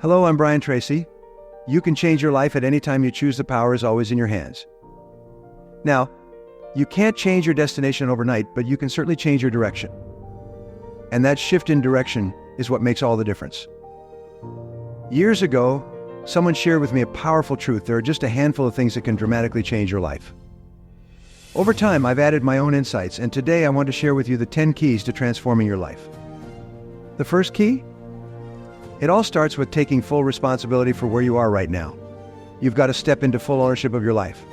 Hello, I'm Brian Tracy. You can change your life at any time you choose. The power is always in your hands. Now, you can't change your destination overnight, but you can certainly change your direction. And that shift in direction is what makes all the difference. Years ago, someone shared with me a powerful truth. There are just a handful of things that can dramatically change your life. Over time, I've added my own insights, and today I want to share with you the 10 keys to transforming your life. The first key? It all starts with taking full responsibility for where you are right now. You've got to step into full ownership of your life.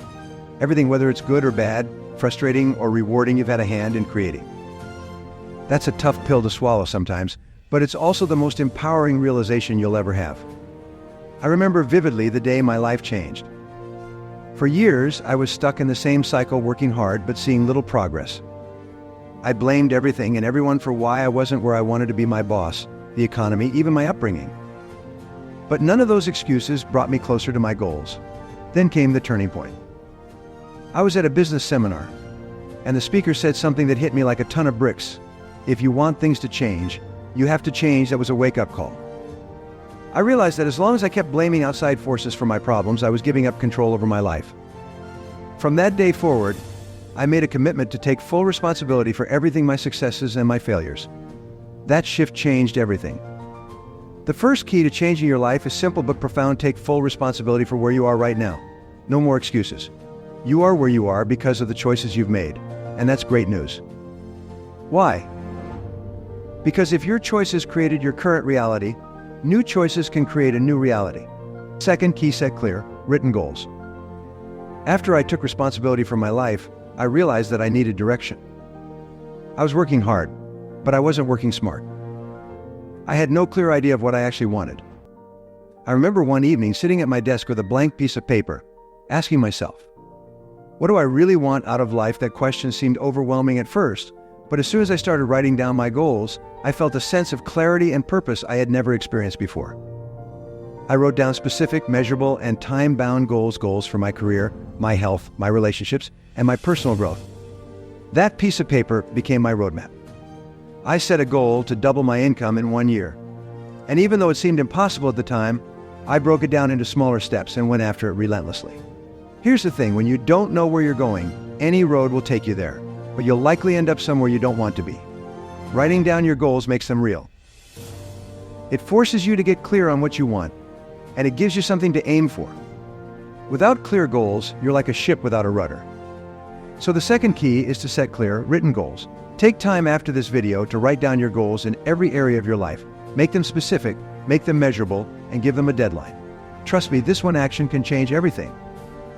Everything, whether it's good or bad, frustrating or rewarding, you've had a hand in creating. That's a tough pill to swallow sometimes, but it's also the most empowering realization you'll ever have. I remember vividly the day my life changed. For years, I was stuck in the same cycle, working hard but seeing little progress. I blamed everything and everyone for why I wasn't where I wanted to be: my boss, the economy, even my upbringing. But none of those excuses brought me closer to my goals. Then came the turning point. I was at a business seminar, and the speaker said something that hit me like a ton of bricks. If you want things to change, you have to change. That was a wake-up call. I realized that as long as I kept blaming outside forces for my problems, I was giving up control over my life. From that day forward, I made a commitment to take full responsibility for everything, my successes and my failures. That shift changed everything. The first key to changing your life is simple but profound. Take full responsibility for where you are right now. No more excuses. You are where you are because of the choices you've made, and that's great news. Why? Because if your choices created your current reality, new choices can create a new reality. Second key: set clear, written goals. After I took responsibility for my life, I realized that I needed direction. I was working hard, but I wasn't working smart. I had no clear idea of what I actually wanted. I remember one evening sitting at my desk with a blank piece of paper, asking myself, what do I really want out of life? That question seemed overwhelming at first, but as soon as I started writing down my goals, I felt a sense of clarity and purpose I had never experienced before. I wrote down specific, measurable, and time-bound goals for my career, my health, my relationships, and my personal growth. That piece of paper became my roadmap. I set a goal to double my income in 1 year. And even though it seemed impossible at the time, I broke it down into smaller steps and went after it relentlessly. Here's the thing: when you don't know where you're going, any road will take you there, but you'll likely end up somewhere you don't want to be. Writing down your goals makes them real. It forces you to get clear on what you want, and it gives you something to aim for. Without clear goals, you're like a ship without a rudder. So the second key is to set clear, written goals. Take time after this video to write down your goals in every area of your life. Make them specific, make them measurable, and give them a deadline. Trust me, this one action can change everything.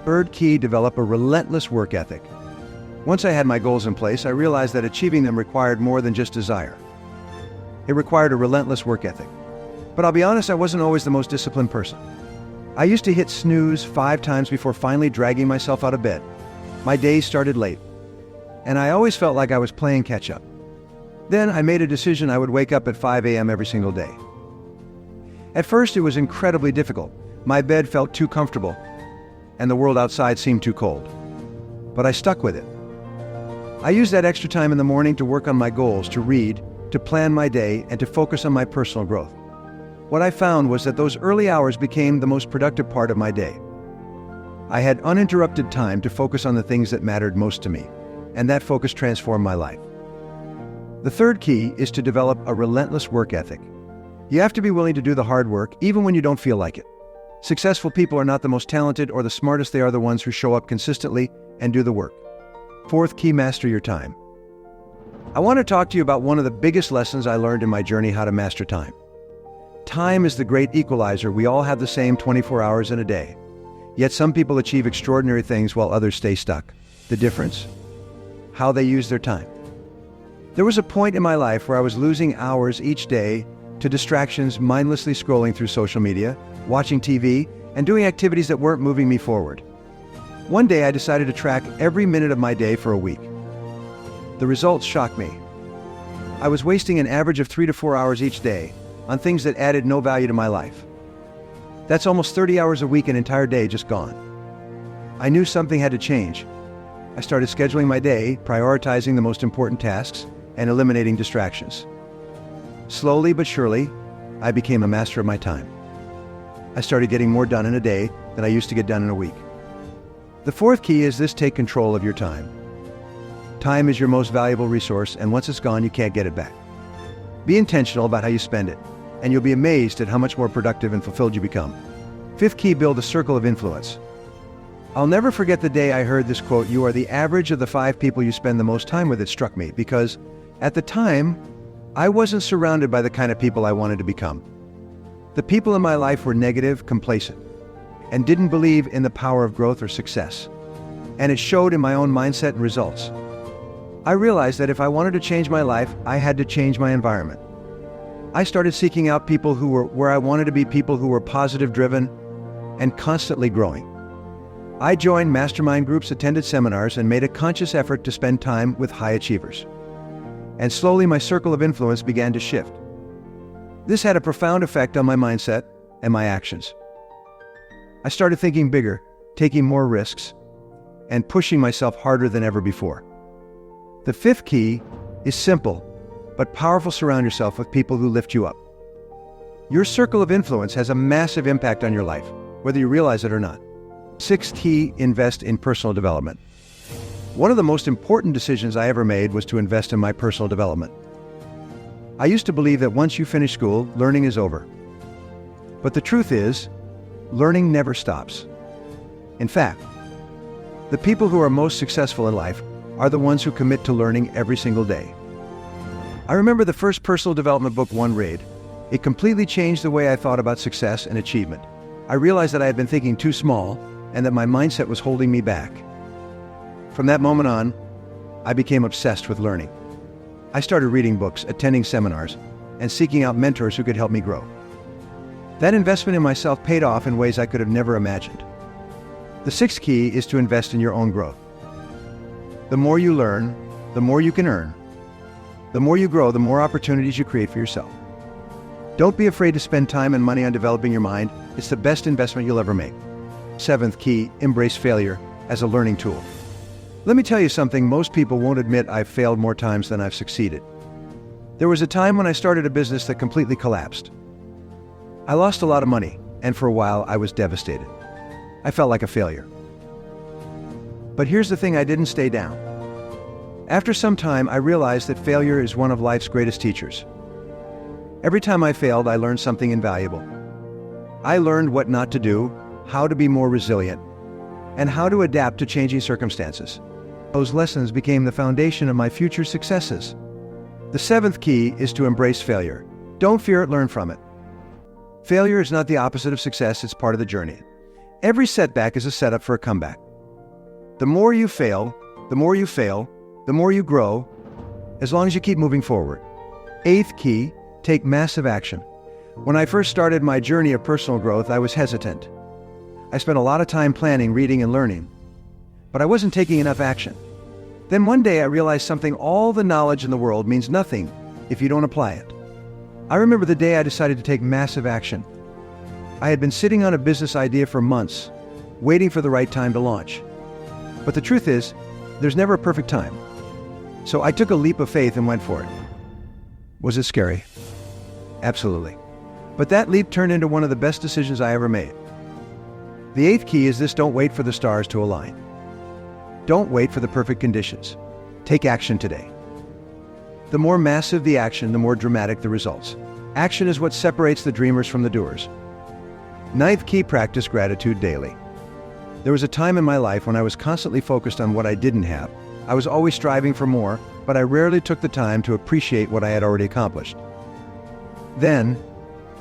Third key: develop a relentless work ethic. Once I had my goals in place, I realized that achieving them required more than just desire. It required a relentless work ethic. But I'll be honest, I wasn't always the most disciplined person. I used to hit snooze 5 times before finally dragging myself out of bed. My days started late, and I always felt like I was playing catch-up. Then I made a decision: I would wake up at 5 a.m. every single day. At first, it was incredibly difficult. My bed felt too comfortable, and the world outside seemed too cold. But I stuck with it. I used that extra time in the morning to work on my goals, to read, to plan my day, and to focus on my personal growth. What I found was that those early hours became the most productive part of my day. I had uninterrupted time to focus on the things that mattered most to me, and that focus transformed my life. The third key is to develop a relentless work ethic. You have to be willing to do the hard work, even when you don't feel like it. Successful people are not the most talented or the smartest. They are the ones who show up consistently and do the work. Fourth key: master your time. I want to talk to you about one of the biggest lessons I learned in my journey: how to master time. Time is the great equalizer. We all have the same 24 hours in a day. Yet some people achieve extraordinary things while others stay stuck. The difference? How they use their time. There was a point in my life where I was losing hours each day to distractions, mindlessly scrolling through social media, watching TV, and doing activities that weren't moving me forward. One day I decided to track every minute of my day for a week. The results shocked me. I was wasting an average of 3 to 4 hours each day on things that added no value to my life. That's almost 30 hours a week, an entire day just gone. I knew something had to change. I started scheduling my day, prioritizing the most important tasks, and eliminating distractions. Slowly but surely, I became a master of my time. I started getting more done in a day than I used to get done in a week. The fourth key is this: take control of your time. Time is your most valuable resource, and once it's gone, you can't get it back. Be intentional about how you spend it, and you'll be amazed at how much more productive and fulfilled you become. Fifth key, build a circle of influence. I'll never forget the day I heard this quote, "You are the average of the 5 people you spend the most time with." It struck me because at the time, I wasn't surrounded by the kind of people I wanted to become. The people in my life were negative, complacent, and didn't believe in the power of growth or success. And it showed in my own mindset and results. I realized that if I wanted to change my life, I had to change my environment. I started seeking out people who were where I wanted to be, people who were positive, driven, and constantly growing. I joined mastermind groups, attended seminars, and made a conscious effort to spend time with high achievers. And slowly my circle of influence began to shift. This had a profound effect on my mindset and my actions. I started thinking bigger, taking more risks, and pushing myself harder than ever before. The fifth key is simple but powerful: surround yourself with people who lift you up. Your circle of influence has a massive impact on your life, whether you realize it or not. Sixth key, invest in personal development. One of the most important decisions I ever made was to invest in my personal development. I used to believe that once you finish school, learning is over. But the truth is, learning never stops. In fact, the people who are most successful in life are the ones who commit to learning every single day. I remember the first personal development book one read. It completely changed the way I thought about success and achievement. I realized that I had been thinking too small and that my mindset was holding me back. From that moment on, I became obsessed with learning. I started reading books, attending seminars, and seeking out mentors who could help me grow. That investment in myself paid off in ways I could have never imagined. The sixth key is to invest in your own growth. The more you learn, the more you can earn. The more you grow, the more opportunities you create for yourself. Don't be afraid to spend time and money on developing your mind. It's the best investment you'll ever make. Seventh key, embrace failure as a learning tool. Let me tell you something, most people won't admit I've failed more times than I've succeeded. There was a time when I started a business that completely collapsed. I lost a lot of money, and for a while I was devastated. I felt like a failure. But here's the thing, I didn't stay down. After some time, I realized that failure is one of life's greatest teachers. Every time I failed, I learned something invaluable. I learned what not to do, how to be more resilient, and how to adapt to changing circumstances. Those lessons became the foundation of my future successes. The seventh key is to embrace failure. Don't fear it, learn from it. Failure is not the opposite of success, it's part of the journey. Every setback is a setup for a comeback. The more you fail, the more you grow, as long as you keep moving forward. Eighth key, take massive action. When I first started my journey of personal growth, I was hesitant. I spent a lot of time planning, reading, and learning, but I wasn't taking enough action. Then one day I realized something: all the knowledge in the world means nothing if you don't apply it. I remember the day I decided to take massive action. I had been sitting on a business idea for months, waiting for the right time to launch. But the truth is, there's never a perfect time. So I took a leap of faith and went for it. Was it scary? Absolutely. But that leap turned into one of the best decisions I ever made. The eighth key is this: don't wait for the stars to align. Don't wait for the perfect conditions. Take action today. The more massive the action, the more dramatic the results. Action is what separates the dreamers from the doers. Ninth key, practice gratitude daily. There was a time in my life when I was constantly focused on what I didn't have. I was always striving for more, but I rarely took the time to appreciate what I had already accomplished. Then,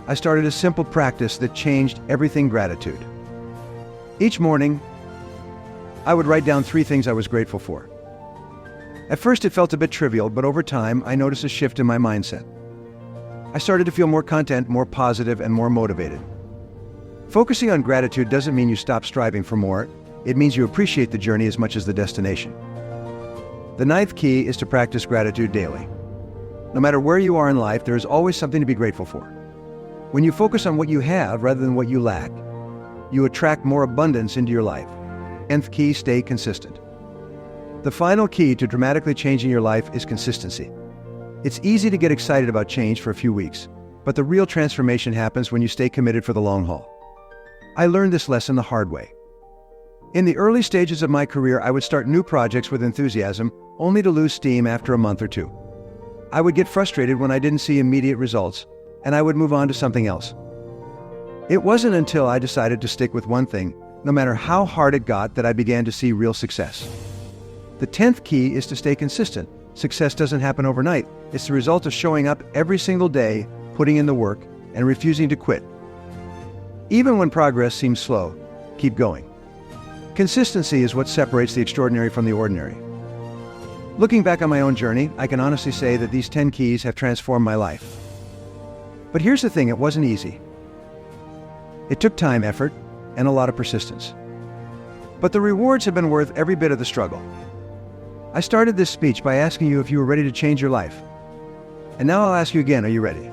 I started a simple practice that changed everything: gratitude. Each morning, I would write down 3 things I was grateful for. At first it felt a bit trivial, but over time I noticed a shift in my mindset. I started to feel more content, more positive, and more motivated. Focusing on gratitude doesn't mean you stop striving for more. It means you appreciate the journey as much as the destination. The ninth key is to practice gratitude daily. No matter where you are in life, there is always something to be grateful for. When you focus on what you have rather than what you lack, you attract more abundance into your life. 10th key, stay consistent. The final key to dramatically changing your life is consistency. It's easy to get excited about change for a few weeks, but the real transformation happens when you stay committed for the long haul. I learned this lesson the hard way. In the early stages of my career, I would start new projects with enthusiasm, only to lose steam after a month or two. I would get frustrated when I didn't see immediate results, and I would move on to something else. It wasn't until I decided to stick with one thing, no matter how hard it got, that I began to see real success. The 10th key is to stay consistent. Success doesn't happen overnight. It's the result of showing up every single day, putting in the work, and refusing to quit. Even when progress seems slow, keep going. Consistency is what separates the extraordinary from the ordinary. Looking back on my own journey, I can honestly say that these 10 keys have transformed my life. But here's the thing, it wasn't easy. It took time, effort, and a lot of persistence. But the rewards have been worth every bit of the struggle. I started this speech by asking you if you were ready to change your life. And now I'll ask you again, are you ready?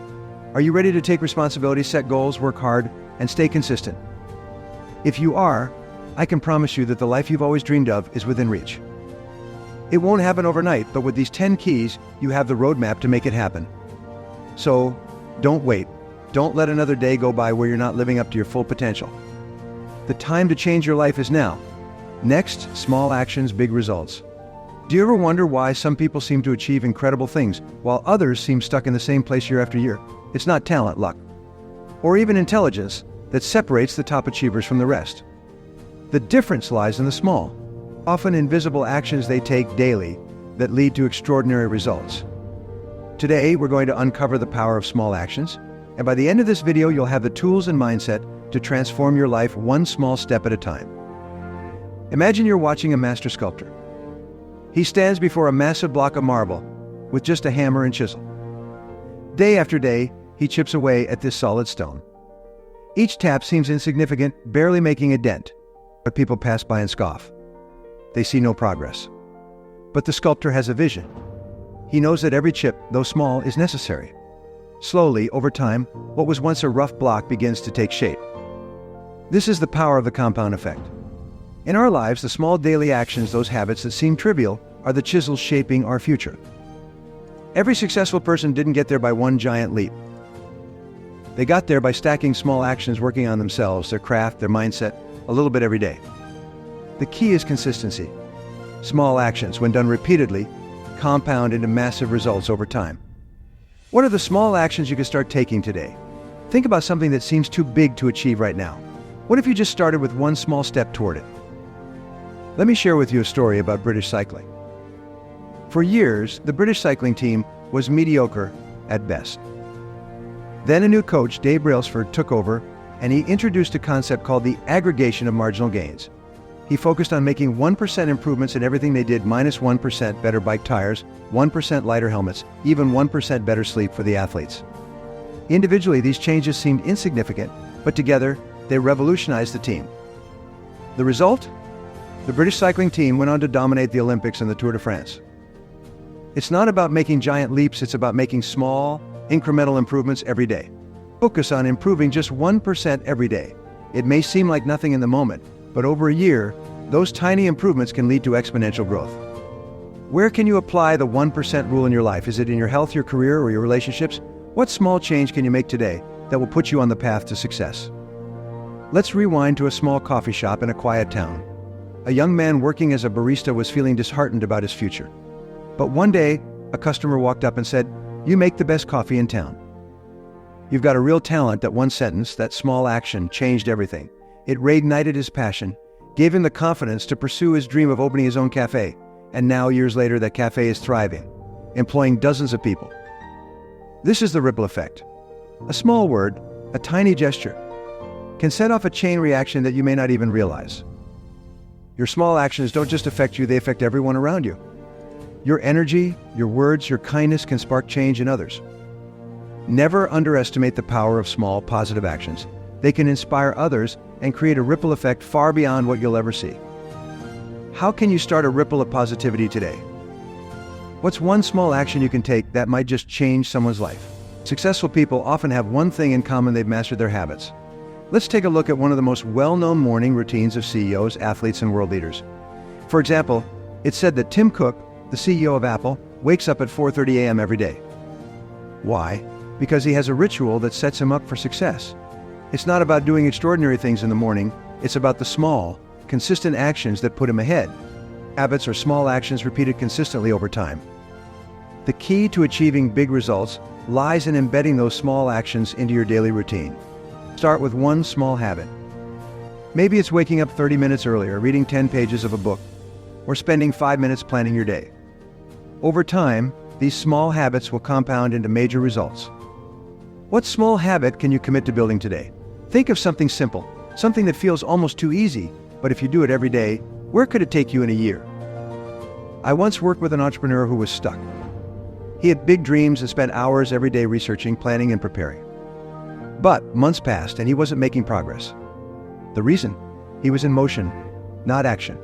Are you ready to take responsibility, set goals, work hard, and stay consistent? If you are, I can promise you that the life you've always dreamed of is within reach. It won't happen overnight, but with these 10 keys, you have the roadmap to make it happen. So, don't wait. Don't let another day go by where you're not living up to your full potential. The time to change your life is now. Next, small actions, big results. Do you ever wonder why some people seem to achieve incredible things, while others seem stuck in the same place year after year? It's not talent, luck, or even intelligence that separates the top achievers from the rest. The difference lies in the small, often invisible actions they take daily that lead to extraordinary results. Today, we're going to uncover the power of small actions, and by the end of this video, you'll have the tools and mindset to transform your life one small step at a time. Imagine you're watching a master sculptor. He stands before a massive block of marble with just a hammer and chisel. Day after day, he chips away at this solid stone. Each tap seems insignificant, barely making a dent, but people pass by and scoff. They see no progress. But the sculptor has a vision. He knows that every chip, though small, is necessary. Slowly, over time, what was once a rough block begins to take shape. This is the power of the compound effect. In our lives, the small daily actions, those habits that seem trivial, are the chisels shaping our future. Every successful person didn't get there by one giant leap. They got there by stacking small actions, working on themselves, their craft, their mindset, a little bit every day. The key is consistency. Small actions, when done repeatedly, compound into massive results over time. What are the small actions you can start taking today? Think about something that seems too big to achieve right now. What if you just started with one small step toward it? Let me share with you a story about British cycling. For years, the British cycling team was mediocre at best. Then a new coach, Dave Brailsford, took over, and he introduced a concept called the aggregation of marginal gains. He focused on making 1% improvements in everything they did, minus 1% better bike tires, 1% lighter helmets, even 1% better sleep for the athletes. Individually, these changes seemed insignificant, but together, they revolutionized the team. The result? The British cycling team went on to dominate the Olympics and the Tour de France. It's not about making giant leaps, it's about making small, incremental improvements every day. Focus on improving just 1% every day. It may seem like nothing in the moment, but over a year, those tiny improvements can lead to exponential growth. Where can you apply the 1% rule in your life? Is it in your health, your career, or your relationships? What small change can you make today that will put you on the path to success? Let's rewind to a small coffee shop in a quiet town. A young man working as a barista was feeling disheartened about his future. But one day, a customer walked up and said, "You make the best coffee in town." You've got a real talent. That one sentence, that small action, changed everything. It reignited his passion, gave him the confidence to pursue his dream of opening his own cafe. And now, years later, that cafe is thriving, employing dozens of people. This is the ripple effect. A small word, a tiny gesture, can set off a chain reaction that you may not even realize. Your small actions don't just affect you, they affect everyone around you. Your energy, your words, your kindness can spark change in others. Never underestimate the power of small, positive actions. They can inspire others and create a ripple effect far beyond what you'll ever see. How can you start a ripple of positivity today? What's one small action you can take that might just change someone's life? Successful people often have one thing in common: they've mastered their habits. Let's take a look at one of the most well-known morning routines of CEOs, athletes, and world leaders. For example, it's said that Tim Cook, the CEO of Apple, wakes up at 4:30 a.m. every day. Why? Because he has a ritual that sets him up for success. It's not about doing extraordinary things in the morning. It's about the small, consistent actions that put him ahead. Habits are small actions repeated consistently over time. The key to achieving big results lies in embedding those small actions into your daily routine. Start with one small habit. Maybe it's waking up 30 minutes earlier, reading 10 pages of a book, or spending 5 minutes planning your day. Over time, these small habits will compound into major results. What small habit can you commit to building today? Think of something simple, something that feels almost too easy, but if you do it every day, where could it take you in a year? I once worked with an entrepreneur who was stuck. He had big dreams and spent hours every day researching, planning, and preparing. But months passed and he wasn't making progress. The reason? He was in motion, not action.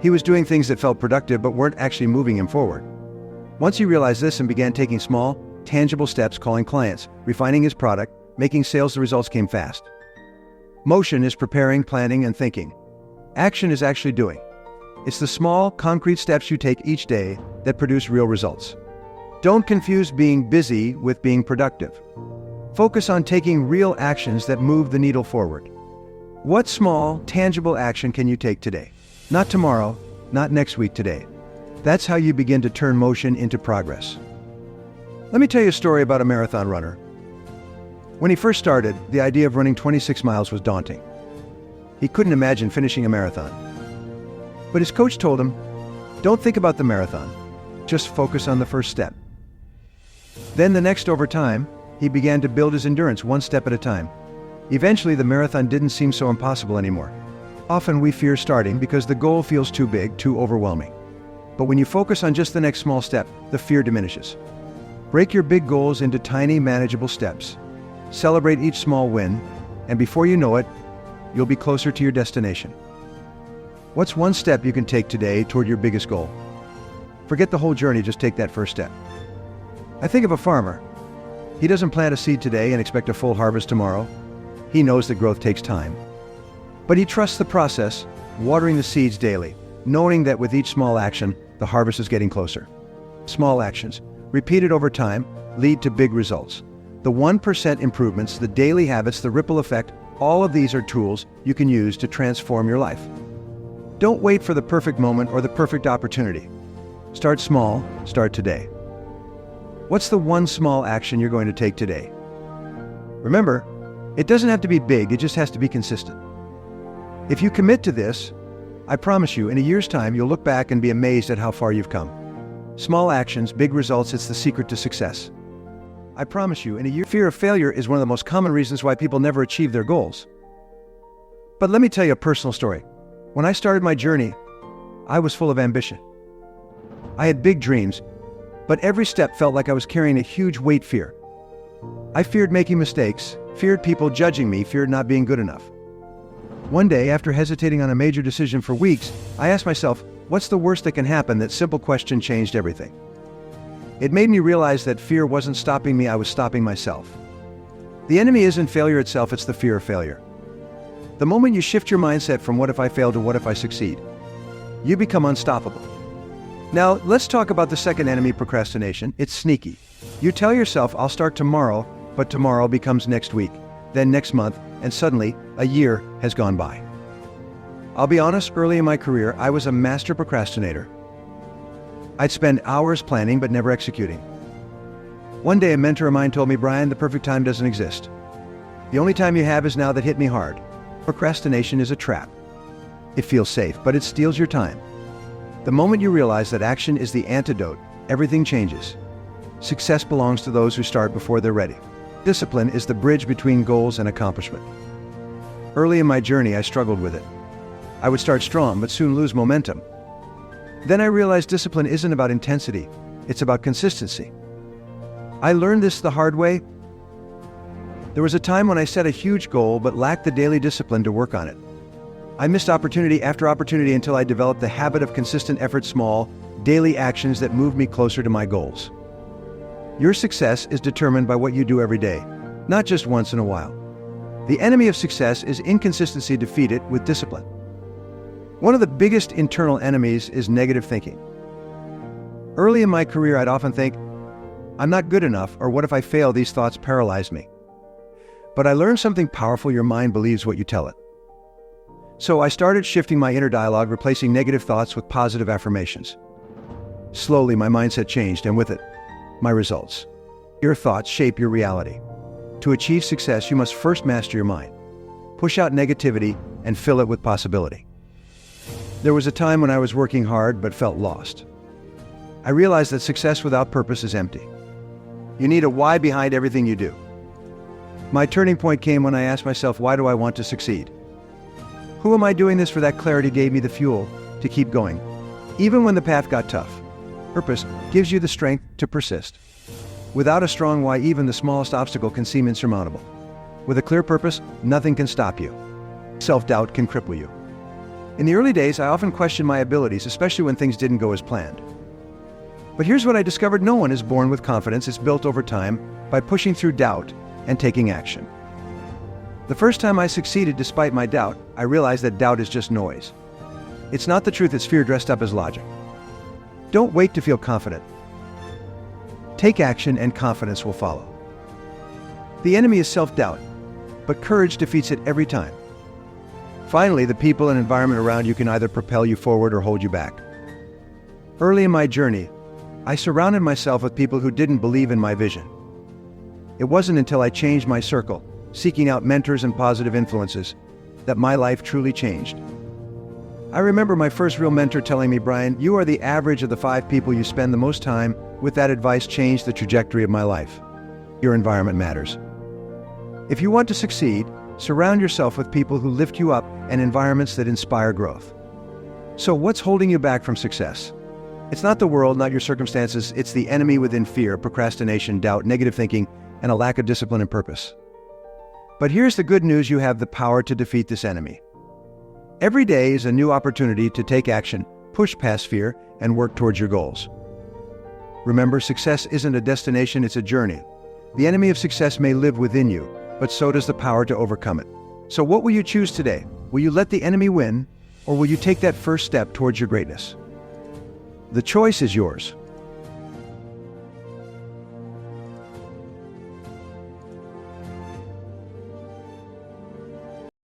He was doing things that felt productive but weren't actually moving him forward. Once he realized this and began taking small, tangible steps, calling clients, refining his product, making sales, the results came fast. Motion is preparing, planning, and thinking. Action is actually doing. It's the small, concrete steps you take each day that produce real results. Don't confuse being busy with being productive. Focus on taking real actions that move the needle forward. What small, tangible action can you take today? Not tomorrow, not next week, today. That's how you begin to turn motion into progress. Let me tell you a story about a marathon runner. When he first started, the idea of running 26 miles was daunting. He couldn't imagine finishing a marathon. But his coach told him, don't think about the marathon, just focus on the first step. Then over time, he began to build his endurance one step at a time. Eventually, the marathon didn't seem so impossible anymore. Often we fear starting because the goal feels too big, too overwhelming. But when you focus on just the next small step, the fear diminishes. Break your big goals into tiny, manageable steps. Celebrate each small win, and before you know it, you'll be closer to your destination. What's one step you can take today toward your biggest goal? Forget the whole journey, just take that first step. I think of a farmer. He doesn't plant a seed today and expect a full harvest tomorrow. He knows that growth takes time. But he trusts the process, watering the seeds daily, knowing that with each small action, the harvest is getting closer. Small actions, repeated over time, lead to big results. The 1% improvements, the daily habits, the ripple effect, all of these are tools you can use to transform your life. Don't wait for the perfect moment or the perfect opportunity. Start small, start today. What's the one small action you're going to take today? Remember, it doesn't have to be big, it just has to be consistent. If you commit to this, I promise you, in a year's time, you'll look back and be amazed at how far you've come. Small actions, big results, it's the secret to success. I promise you, in a year, fear of failure is one of the most common reasons why people never achieve their goals. But let me tell you a personal story. When I started my journey, I was full of ambition. I had big dreams, but every step felt like I was carrying a huge weight fear. I feared making mistakes, feared people judging me, feared not being good enough. One day, after hesitating on a major decision for weeks, I asked myself, what's the worst that can happen? That simple question changed everything. It made me realize that fear wasn't stopping me, I was stopping myself. The enemy isn't failure itself, it's the fear of failure. The moment you shift your mindset from what if I fail to what if I succeed, you become unstoppable. Now, let's talk about the second enemy, procrastination. It's sneaky. You tell yourself, I'll start tomorrow, but tomorrow becomes next week, then next month, and suddenly, a year has gone by. I'll be honest, early in my career, I was a master procrastinator. I'd spend hours planning but never executing. One day, a mentor of mine told me, Brian, the perfect time doesn't exist. The only time you have is now. That hit me hard. Procrastination is a trap. It feels safe, but it steals your time. The moment you realize that action is the antidote, everything changes. Success belongs to those who start before they're ready. Discipline is the bridge between goals and accomplishment. Early in my journey, I struggled with it. I would start strong, but soon lose momentum. Then I realized discipline isn't about intensity, it's about consistency. I learned this the hard way. There was a time when I set a huge goal, but lacked the daily discipline to work on it. I missed opportunity after opportunity until I developed the habit of consistent effort, small, daily actions that moved me closer to my goals. Your success is determined by what you do every day, not just once in a while. The enemy of success is inconsistency. Defeat it with discipline. One of the biggest internal enemies is negative thinking. Early in my career, I'd often think, I'm not good enough, or what if I fail? These thoughts paralyzed me. But I learned something powerful: your mind believes what you tell it. So I started shifting my inner dialogue, replacing negative thoughts with positive affirmations. Slowly, my mindset changed, and with it, my results. Your thoughts shape your reality. To achieve success, you must first master your mind. Push out negativity and fill it with possibility. There was a time when I was working hard but felt lost. I realized that success without purpose is empty. You need a why behind everything you do. My turning point came when I asked myself, why do I want to succeed? Who am I doing this for? That clarity gave me the fuel to keep going, even when the path got tough. Purpose gives you the strength to persist. Without a strong why, even the smallest obstacle can seem insurmountable. With a clear purpose, nothing can stop you. Self-doubt can cripple you. In the early days, I often questioned my abilities, especially when things didn't go as planned. But here's what I discovered: no one is born with confidence. It's built over time by pushing through doubt and taking action. The first time I succeeded despite my doubt, I realized that doubt is just noise. It's not the truth, it's fear dressed up as logic. Don't wait to feel confident. Take action and confidence will follow. The enemy is self-doubt, but courage defeats it every time. Finally, the people and environment around you can either propel you forward or hold you back. Early in my journey, I surrounded myself with people who didn't believe in my vision. It wasn't until I changed my circle, seeking out mentors and positive influences, that my life truly changed. I remember my first real mentor telling me, "Brian, you are the average of the 5 people you spend the most time with." That advice changed the trajectory of my life. Your environment matters. If you want to succeed, surround yourself with people who lift you up and environments that inspire growth. So what's holding you back from success? It's not the world, not your circumstances. It's the enemy within: fear, procrastination, doubt, negative thinking, and a lack of discipline and purpose. But here's the good news: you have the power to defeat this enemy. Every day is a new opportunity to take action, push past fear, and work towards your goals. Remember, success isn't a destination, it's a journey. The enemy of success may live within you, but so does the power to overcome it. So what will you choose today? Will you let the enemy win, or will you take that first step towards your greatness? The choice is yours.